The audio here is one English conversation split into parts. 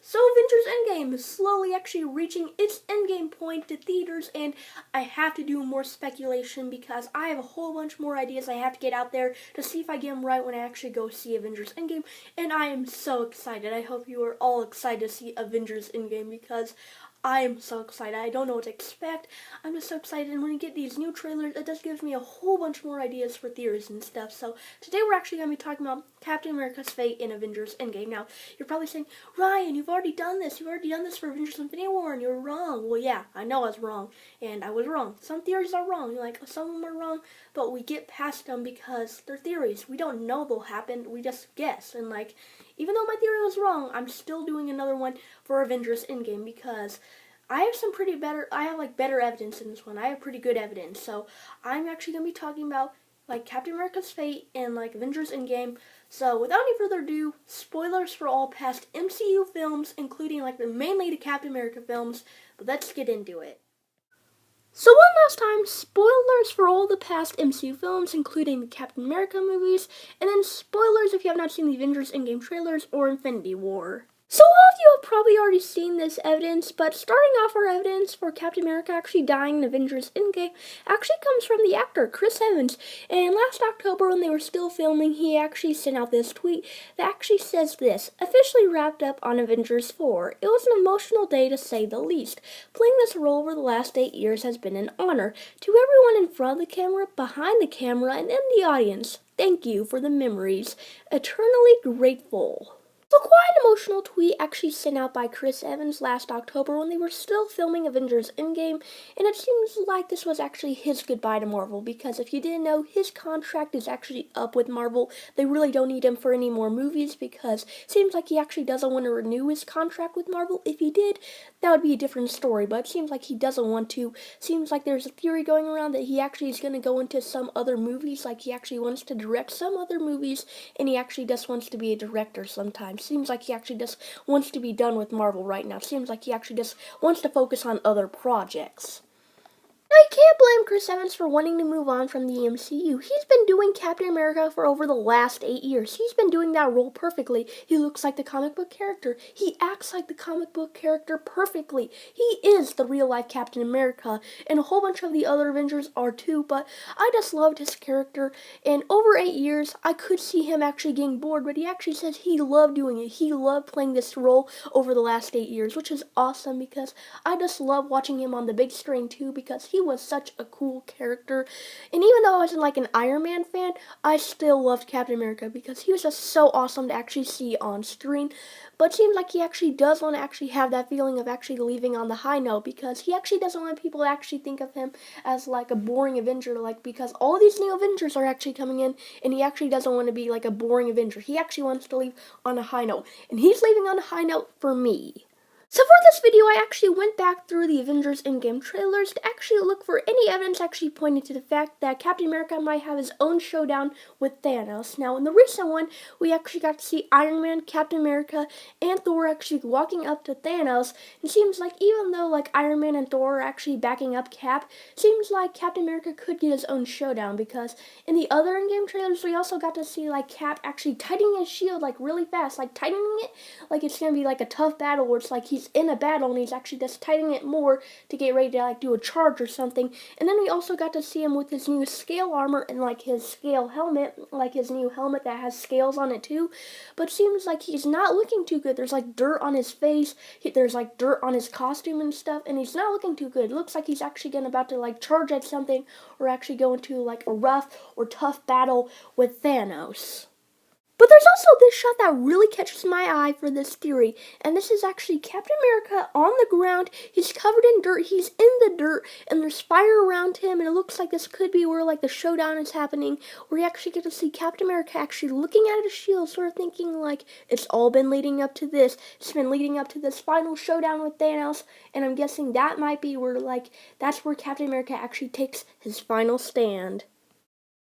So Avengers Endgame is slowly actually reaching its endgame point to theaters, and I have to do more speculation because I have a whole bunch more ideas I have to get out there to see if I get them right when I actually go see Avengers Endgame, and I am so excited. I hope you are all excited to see Avengers Endgame because I am so excited. I don't know what to expect. I'm just so excited, and when you get these new trailers, it just gives me a whole bunch more ideas for theories and stuff. So today we're actually going to be talking about Captain America's fate in Avengers Endgame. Now, you're probably saying, Ryan, you've already done this. You've already done this for Avengers Infinity War, and you're wrong. Well, yeah, I know I was wrong, and I was wrong. Some theories are wrong. Like, some of them are wrong, but we get past them because they're theories. We don't know they'll happen. We just guess. And, like, even though my theory was wrong, I'm still doing another one for Avengers Endgame because I have better evidence in this one. I have pretty good evidence. So I'm actually going to be talking about like Captain America's fate and like Avengers Endgame. So without any further ado, spoilers for all past MCU films, including like mainly the Captain America films, but let's get into it. So one last time, spoilers for all the past MCU films, including the Captain America movies, and then spoilers if you have not seen the Avengers Endgame trailers or Infinity War. So all of you have probably already seen this evidence, but starting off our evidence for Captain America actually dying in Avengers Endgame actually comes from the actor Chris Evans. And last October when they were still filming, he actually sent out this tweet that actually says this: officially wrapped up on Avengers 4. It was an emotional day to say the least. Playing this role over the last 8 years has been an honor. To everyone in front of the camera, behind the camera, and in the audience, thank you for the memories. Eternally grateful. So quite an emotional tweet actually sent out by Chris Evans last October when they were still filming Avengers Endgame, and it seems like this was actually his goodbye to Marvel, because if you didn't know, his contract is actually up with Marvel. They really don't need him for any more movies because it seems like he actually doesn't want to renew his contract with Marvel. If he did, that would be a different story, but it seems like he doesn't want to. Seems like there's a theory going around that he actually is going to go into some other movies, like he actually wants to direct some other movies, and he actually just wants to be a director sometimes. Seems like he actually just wants to be done with Marvel right now. Seems like he actually just wants to focus on other projects. I can't blame Chris Evans for wanting to move on from the MCU. He's been doing Captain America for over the last 8 years. He's been doing that role perfectly. He looks like the comic book character. He acts like the comic book character perfectly. He is the real-life Captain America, and a whole bunch of the other Avengers are too, but I just loved his character, and over 8 years, I could see him actually getting bored, but he actually says he loved doing it. He loved playing this role over the last 8 years, which is awesome because I just love watching him on the big screen too, because he was such a cool character. And even though I wasn't like an Iron Man fan, I still loved Captain America because he was just so awesome to actually see on screen. But it seems like he actually does want to actually have that feeling of actually leaving on the high note, because he actually doesn't want people to actually think of him as like a boring Avenger, like because all these new Avengers are actually coming in, and he actually doesn't want to be like a boring Avenger. He actually wants to leave on a high note, and he's leaving on a high note for me. So for this video, I actually went back through the Avengers Endgame trailers to actually look for any evidence actually pointing to the fact that Captain America might have his own showdown with Thanos. Now, in the recent one, we actually got to see Iron Man, Captain America, and Thor actually walking up to Thanos. It seems like even though like Iron Man and Thor are actually backing up Cap, seems like Captain America could get his own showdown, because in the other Endgame trailers, we also got to see like Cap actually tightening his shield like really fast, like tightening it like it's gonna be like a tough battle where it's like he's in a battle and he's actually just tightening it more to get ready to like do a charge or something. And then we also got to see him with his new scale armor and like his scale helmet, like his new helmet that has scales on it too. But it seems like he's not looking too good. There's like dirt on his face, there's like dirt on his costume and stuff, and he's not looking too good. It looks like he's actually about to like charge at something or actually go into like a rough or tough battle with Thanos. But there's also this shot that really catches my eye for this theory, and this is actually Captain America on the ground. He's covered in dirt, he's in the dirt, and there's fire around him, and it looks like this could be where like the showdown is happening, where you actually get to see Captain America actually looking at his shield, sort of thinking like, it's all been leading up to this. It's been leading up to this final showdown with Thanos, and I'm guessing that might be where like, that's where Captain America actually takes his final stand.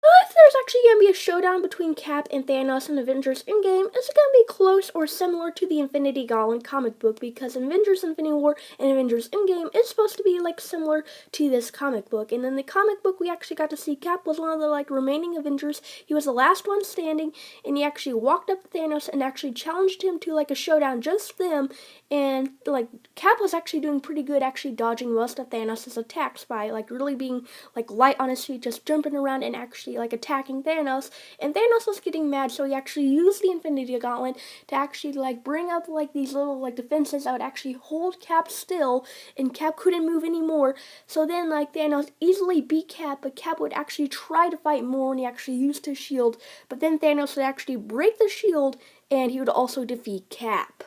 If there's actually going to be a showdown between Cap and Thanos in Avengers Endgame, is it going to be close or similar to the Infinity Gauntlet comic book? Because Avengers Infinity War and Avengers Endgame is supposed to be like similar to this comic book. And in the comic book, we actually got to see Cap was one of the like remaining Avengers. He was the last one standing, and he actually walked up to Thanos and actually challenged him to like a showdown, just them. And like Cap was actually doing pretty good, actually dodging most of Thanos' attacks by like really being like light on his feet, just jumping around and actually like attacking Thanos. And Thanos was getting mad, so he actually used the Infinity Gauntlet to actually like bring up like these little like defenses that would actually hold Cap still, and Cap couldn't move anymore. So then like Thanos easily beat Cap, but Cap would actually try to fight more when he actually used his shield. But then Thanos would actually break the shield, and he would also defeat Cap.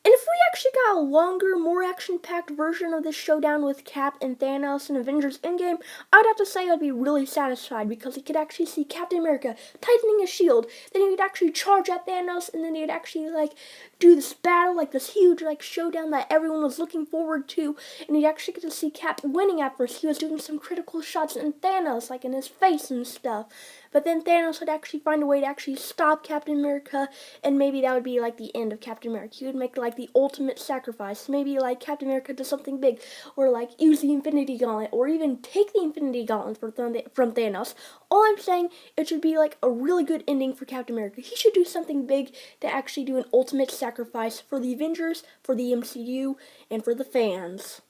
And if we actually got a longer, more action-packed version of this showdown with Cap and Thanos in Avengers Endgame, I'd have to say I'd be really satisfied, because he could actually see Captain America tightening his shield, then he would actually charge at Thanos, and then he'd actually like do this battle, like this huge like showdown that everyone was looking forward to, and he'd actually get to see Cap winning at first. He was doing some critical shots in Thanos, like in his face and stuff. But then Thanos would actually find a way to actually stop Captain America, and maybe that would be like the end of Captain America. He would make like the ultimate sacrifice. Maybe like Captain America does something big, or like use the Infinity Gauntlet, or even take the Infinity Gauntlet from Thanos. All I'm saying, it should be like a really good ending for Captain America. He should do something big to actually do an ultimate sacrifice for the Avengers, for the MCU, and for the fans.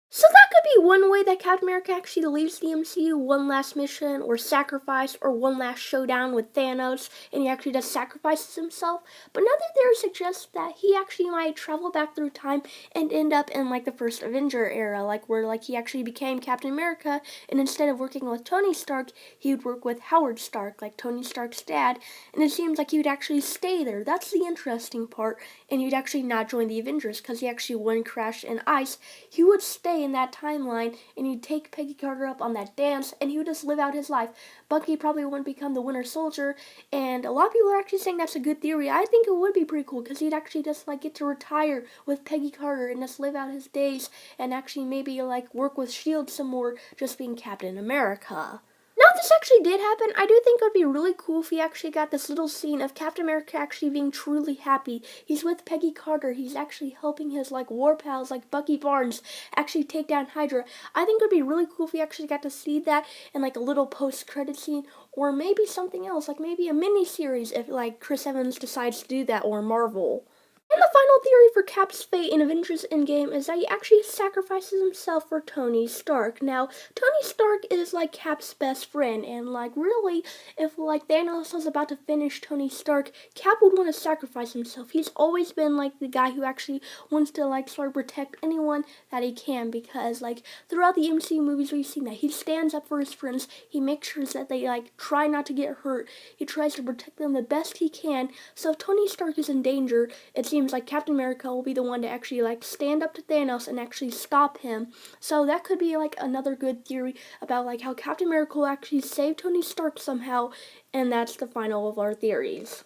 So that could be one way that Captain America actually leaves the MCU, one last mission, or sacrifice, or one last showdown with Thanos, and he actually does sacrifices himself. But another theory suggests that he actually might travel back through time and end up in like the first Avenger era, like where like he actually became Captain America, and instead of working with Tony Stark, he would work with Howard Stark, like Tony Stark's dad, and it seems like he would actually stay there. That's the interesting part, and he'd actually not join the Avengers, because he actually wouldn't crash in ice. He would stay in that timeline, and he'd take Peggy Carter up on that dance, and he would just live out his life. Bucky probably wouldn't become the Winter Soldier, and a lot of people are actually saying that's a good theory. I think it would be pretty cool, because he'd actually just like get to retire with Peggy Carter and just live out his days, and actually maybe like work with S.H.I.E.L.D. some more, just being Captain America. Now, if this actually did happen, I do think it would be really cool if we actually got this little scene of Captain America actually being truly happy. He's with Peggy Carter. He's actually helping his like war pals like Bucky Barnes actually take down Hydra. I think it would be really cool if we actually got to see that in like a little post-credit scene, or maybe something else, like maybe a mini-series if like Chris Evans decides to do that, or Marvel. And the final theory for Cap's fate in Avengers Endgame is that he actually sacrifices himself for Tony Stark. Now, Tony Stark is like Cap's best friend, and like really, if like Thanos was about to finish Tony Stark, Cap would want to sacrifice himself. He's always been like the guy who actually wants to like sort of protect anyone that he can, because like throughout the MCU movies we've seen that he stands up for his friends. He makes sure that they like try not to get hurt. He tries to protect them the best he can. So if Tony Stark is in danger, it seems like Captain America will be the one to actually like stand up to Thanos and actually stop him. So that could be like another good theory about like how Captain America will actually save Tony Stark somehow, and that's the final of our theories.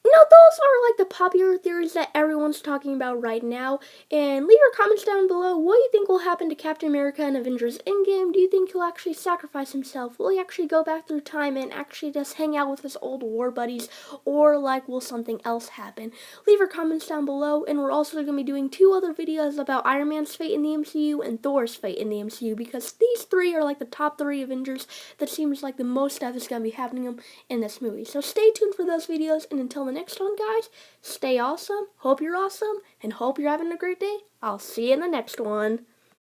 Now, those are like the popular theories that everyone's talking about right now, and leave your comments down below. What do you think will happen to Captain America in Avengers Endgame? Do you think he'll actually sacrifice himself? Will he actually go back through time and actually just hang out with his old war buddies, or like will something else happen? Leave your comments down below, and we're also going to be doing 2 other videos about Iron Man's fate in the MCU and Thor's fate in the MCU, because these 3 are like the top 3 Avengers that seems like the most stuff is going to be happening in this movie. So stay tuned for those videos, and until the next one, guys, stay awesome, hope you're awesome, and hope you're having a great day. I'll see you in the next one.